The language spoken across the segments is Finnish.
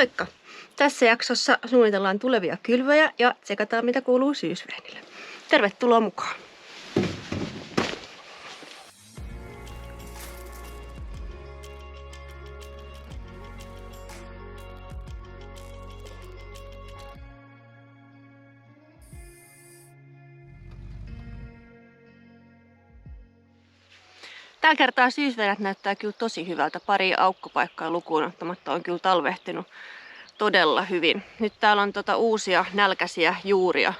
Moikka! Tässä jaksossa suunnitellaan tulevia kylvöjä ja tsekataan mitä kuuluu syysvehnille. Tervetuloa mukaan! Tällä kertaa syysvehnät näyttää kyllä tosi hyvältä. Pari aukkopaikkaa lukuun ottamatta on kyllä talvehtinut todella hyvin. Nyt täällä on uusia nälkäisiä juuria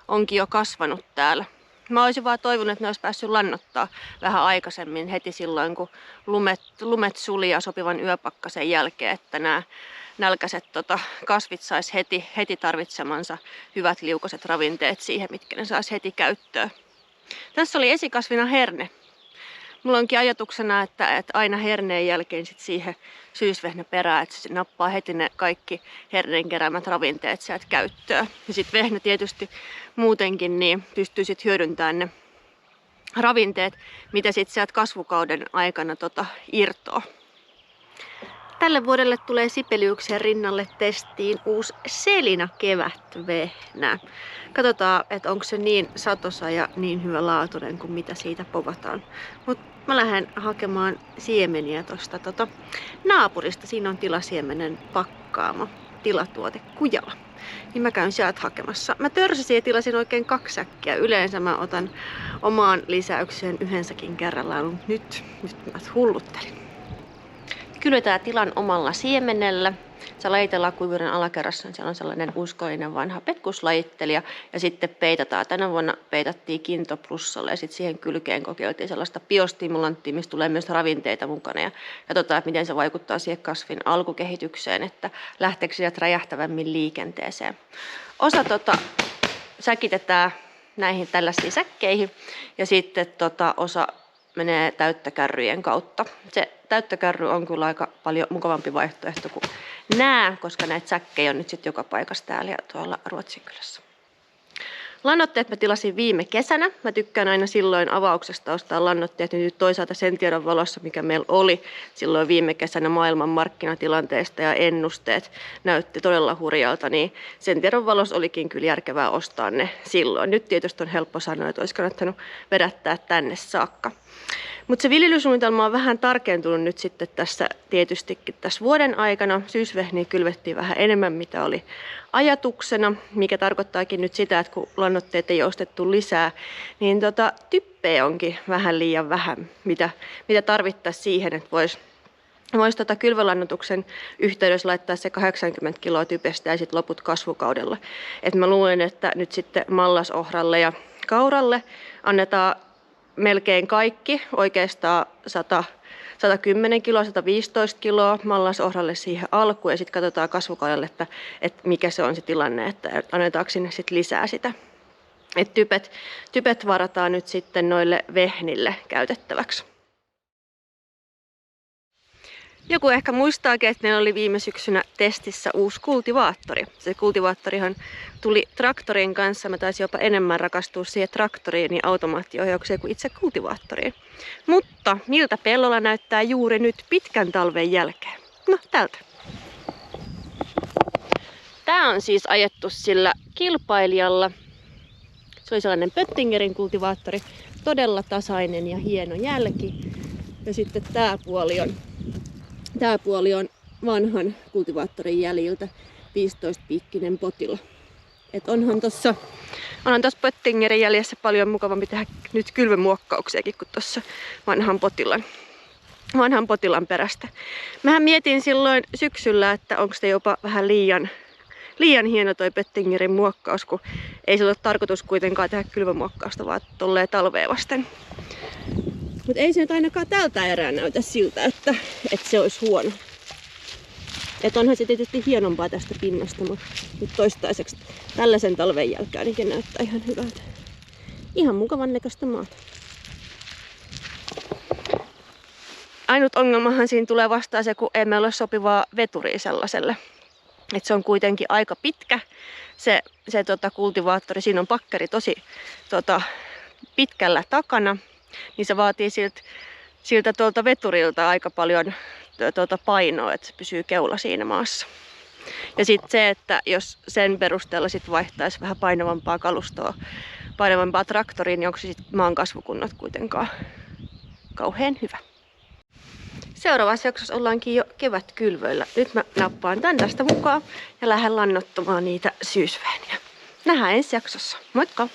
onkin jo kasvanut täällä. Mä olisin vaan toivonut, että ne olisi päässyt lannottaa vähän aikaisemmin heti silloin, kun lumet suli ja sopivan yöpakkasen jälkeen, että nämä nälkäiset kasvit sais heti tarvitsemansa hyvät liukoiset ravinteet siihen, mitkä ne sais heti käyttöön. Tässä oli esikasvina herne. Mulla onkin ajatuksena, että aina herneen jälkeen sit siihen syysvehnä perään, että se nappaa heti ne kaikki herneen keräämät ravinteet sieltä käyttöön. Ja sitten vehnä tietysti muutenkin niin pystyy sit hyödyntämään ne ravinteet, mitä sitten sieltä kasvukauden aikana irtoaa. Tälle vuodelle tulee sipeliuksien rinnalle testiin uusi Selina kevätvehnä. Katsotaan, että onko se niin satosa ja niin hyvä laatuinen kuin mitä siitä povataan. Mut mä lähden hakemaan siemeniä tosta naapurista. Siinä on tilasiemenen pakkaamo, tilatuote Kujala. Niin mä käyn sieltä hakemassa. Mä törsäsin ja tilasin oikein 2 säkkiä. Yleensä mä otan omaan lisäykseen yhdensäkin kerrallaan, mutta nyt mä hulluttelin. Kylvetään tilan omalla siemenellä. Se lajitellaan kuivuuden alakerrassa. Siellä on sellainen uskollinen vanha petkuslajittelija. Ja sitten peitataan. Tänä vuonna peitattiin Kinto Plussalle ja sitten siihen kylkeen kokeiltiin sellaista biostimulanttia, mistä tulee myös ravinteita mukana. Ja katsotaan, miten se vaikuttaa siihen kasvin alkukehitykseen, että lähteekö sieltä räjähtävämmin liikenteeseen. Osa säkitetään näihin tällaisiin säkkeihin ja sitten osa menee täyttäkärryjen kautta. Se täyttäkärry on kyllä aika paljon mukavampi vaihtoehto kuin nää, koska näitä säkkejä on nyt sitten joka paikassa täällä ja tuolla Ruotsinkylässä. Lannoitteet mä tilasin viime kesänä. Mä tykkään aina silloin avauksesta ostaa lannoitteet. Nyt toisaalta sen tiedon valossa, mikä meillä oli silloin viime kesänä maailman markkinatilanteesta ja ennusteet näytti todella hurjalta, niin sen tiedon valossa olikin kyllä järkevää ostaa ne silloin. Nyt tietysti on helppo sanoa, että olisi kannattanut vedättää tänne saakka. Mutta se viljelysuunnitelma on vähän tarkentunut nyt sitten tietystikin tässä vuoden aikana. Syysvehniä kylvettiin vähän enemmän, mitä oli ajatuksena, mikä tarkoittaakin nyt sitä, että kun lannoitteet ei ostettu lisää, niin typpeä onkin vähän liian vähän, mitä tarvittaisiin siihen, että voisi kylvölannoituksen yhteydessä laittaa se 80 kiloa typestä ja sitten loput kasvukaudella. Et mä luulen, että nyt sitten mallasohralle ja kauralle annetaan melkein kaikki, oikeastaan 110 kiloa, 115 kiloa mallasohralle siihen alkuun ja sitten katsotaan kasvukaudelle, että mikä se on se tilanne, että annetaanko sinne sitten lisää sitä. Et typet varataan nyt sitten noille vehnille käytettäväksi. Joku ehkä muistaakin, että meillä oli viime syksynä testissä uusi kultivaattori. Se kultivaattorihan tuli traktorin kanssa. Mä taisin jopa enemmän rakastua siihen traktoriin ja automaattiohjaukseen kuin itse kultivaattoriin. Mutta miltä pellolla näyttää juuri nyt pitkän talven jälkeen? No tältä. Tää on siis ajettu sillä kilpailijalla. Se oli sellainen Pöttingerin kultivaattori. Todella tasainen ja hieno jälki. Ja sitten tää puoli on vanhan kultivaattorin jäljiltä 15-piikkinen potila. Et onhan tossa Pöttingerin jäljessä paljon mukavampi tehdä nyt kylvömuokkauksiakin kuin tuossa vanhan potilan perästä. Mähän mietin silloin syksyllä, että onko se jopa vähän liian hieno toi Pöttingerin muokkaus, kun ei se ole tarkoitus kuitenkaan tehdä kylvömuokkausta, vaan tolleen talvea vasten. Mutta ei se nyt ainakaan tältä erää näytä siltä, että se olisi huono. Et onhan se tietysti hienompaa tästä pinnasta, mutta nyt toistaiseksi tällaisen talven jälkeen ainakin näyttää ihan hyvältä. Ihan mukavan näköistä maata. Ainut ongelmahan siinä tulee vastaan se, kun ei meillä ole sopivaa veturia sellaiselle. Et se on kuitenkin aika pitkä se kultivaattori. Siinä on pakkeri tosi pitkällä takana. Niin se vaatii siltä tuolta veturilta aika paljon painoa, että se pysyy keula siinä maassa. Ja sitten se, että jos sen perusteella sit vaihtaisi vähän painavampaa kalustoa, painavampaa traktoriin, niin onko se sitten maan kasvukunnat kuitenkaan kauhean hyvä. Seuraavassa jaksossa ollaankin jo kevätkylvöillä. Nyt mä nappaan tän tästä mukaan ja lähden lannoittamaan niitä syysveeniä. Nähdään ensi jaksossa. Moikka!